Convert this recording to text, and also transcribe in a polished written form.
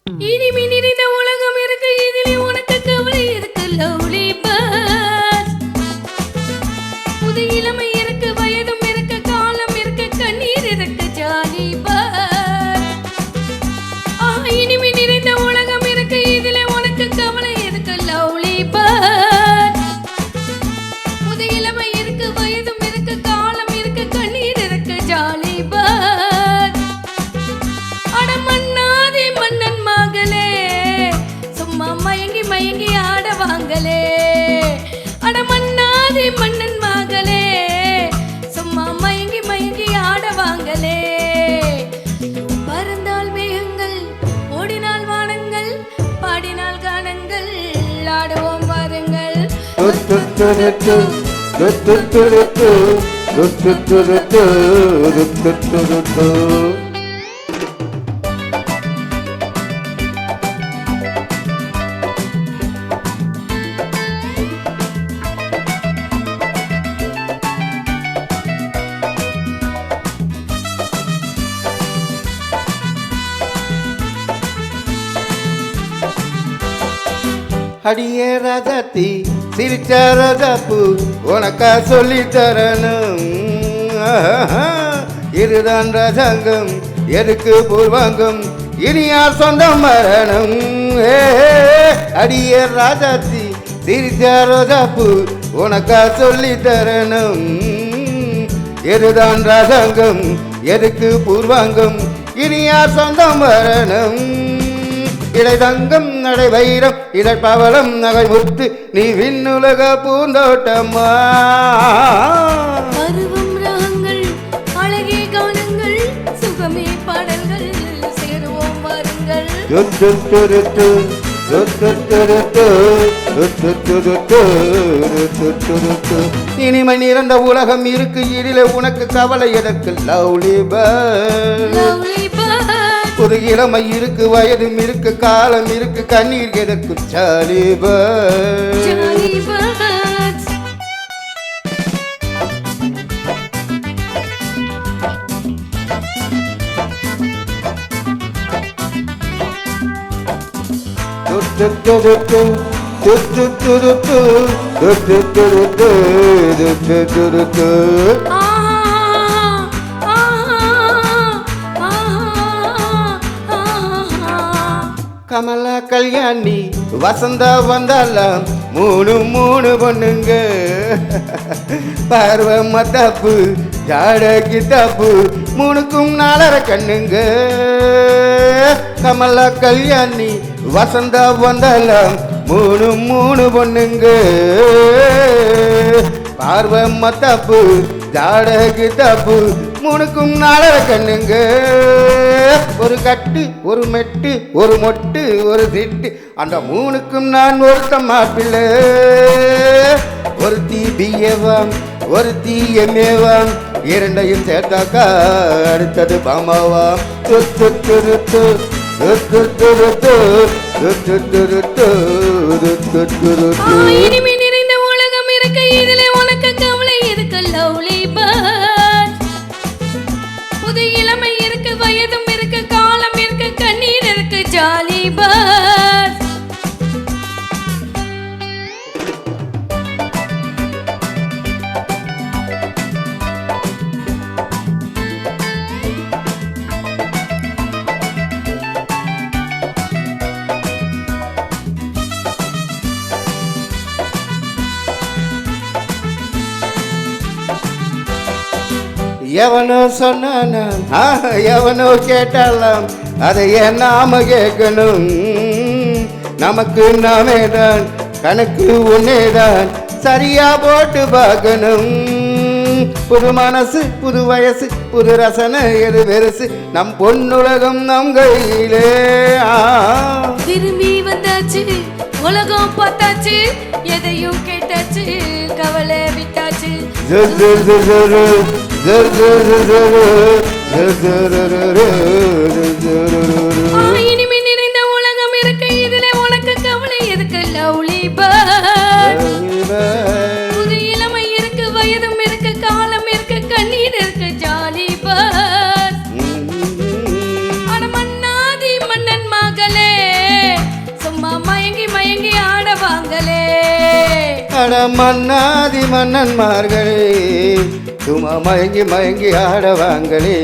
இனிமே நிறைந்த உலகம் இருக்கு, இதிலே உனக்கு கவலை இருக்கு. Lovely bird. புது இளமை இருக்கு, வயதும் இருக்கு, காலம் இருக்கு, கண்ணீர் இருக்கு. Jolly bird. இனிமே நிறைந்த உலகம் இருக்கு, இதிலே உனக்கு கவலை இருக்கு. Lovely bird. புது இளமை இருக்கு, வயதும் இருக்கு, காலம் இருக்கு, கண்ணீர் இருக்கு. Jolly bird. அடமண்ணாதே மன்னன் மகளே, சும்மா மயங்கி மயங்கி ஆட வாங்களே. அடமண்ணாதே மன்னன் மகளே, சும்மா மயங்கி மயங்கி ஆட வாங்களே. பறந்தால் மேகங்கள், ஓடினால் வானங்கள், பாடினால் கானங்கள், ஆடுவோம் வாருங்கள். அடியே ராஜாத்தி சிரிச்ச ராஜாப்பு உனக்கா சொல்லி தரணும். இதுதான் ராஜாங்கம், எதுக்கு பூர்வாங்கம், இனி யார் சொந்தம் வரணும். அடியே ராஜாத்தி சிரிச்ச ராஜாப்பு உனக்கா சொல்லி தரணும். இதுதான் ராஜாங்கம், எதுக்கு பூர்வாங்கம், இனி யார் சொந்தம் வரணும். இடை தங்கம் நடை வைரம் இடை பவளம் நகை முத்து நீ விண்ணுலக பூந்தோட்டம்மா. பருவம் ராகங்கள், அழகே கானங்கள், சுகமே பாடல்கள், சேருவோம் வாருங்கள். இனிமை நிறந்த உலகம் இருக்கு, இதிலே உனக்கு கவலை எதற்கு. Lovely bird. புது இளமை இருக்கு, வயதும் இருக்கு, காலம் இருக்கு, கண்ணீர் எதற்கு. Jolly bird. கமலா கல்யாணி வசந்தா வந்தாலாம் மூணு மூணு பொண்ணுங்க. பார்வை மத்தாப்பு ஜாட கித்தாப்பு மூணுக்கும் நாலரை கண்ணுங்க. கமலா கல்யாணி வசந்தா வந்தாலாம் மூணு மூணு பொண்ணுங்க. பார்வை மத்தாப்பு ஜாட கித்தாப்பு மூணுக்கும் நாலரை கண்ணுங்க. ஒரு கட்டு ஒரு மெட்டு ஒரு மொட்டு ஒரு திட்டு அந்த மூணுக்கும் நான் ஒருத்த மாப்பிள்ளை. ஒரு தீ பிஏவாம் ஒரு தீ எம்ஏவாம் இரண்டையும் சேர்த்தாக்கா அடுத்தது பாமாவாம். இனிமே நிறைந்த உலகம் இருக்கு, இதிலே உனக்கு கவலை இருக்கு. Lovely bird. புது இளமை இருக்கு, வயதும் இருக்கு, காலம் இருக்கு, கண்ணீர் இருக்கு. Jolly bird. எவனோ சொன்னான் எவனோ கேட்டாலாம் அதை ஏன் நாம கேட்கணும். நமக்கு நாமே தான் கணக்கு ஒன்னேதான் சரியா போட்டு பார்க்கணும். புது மனசு புது வயசு புது ரசனை எது பெருசு நம் பொன்னுலகம் நம் கையிலே. திரும்பி வந்தாச்சு, உலகம் பார்த்தாச்சு, எதையும் கேட்டாச்சு, கவலை விட்டாச்சு. இனிமே நிறைந்த உலகம் இருக்கு, இதுல உனக்கு கவலை எதுக்கு. Lovely bird. புது இளமை இருக்கு, வயதும் இருக்கு, காலம் இருக்கு, கண்ணீர் இருக்கு. Jolly bird. அடமண்ணாதி மன்னன் மகளே, அட மன்னாதி மன்னன்மார்களே சும்மா மயங்கி மயங்கி ஆடவாங்களே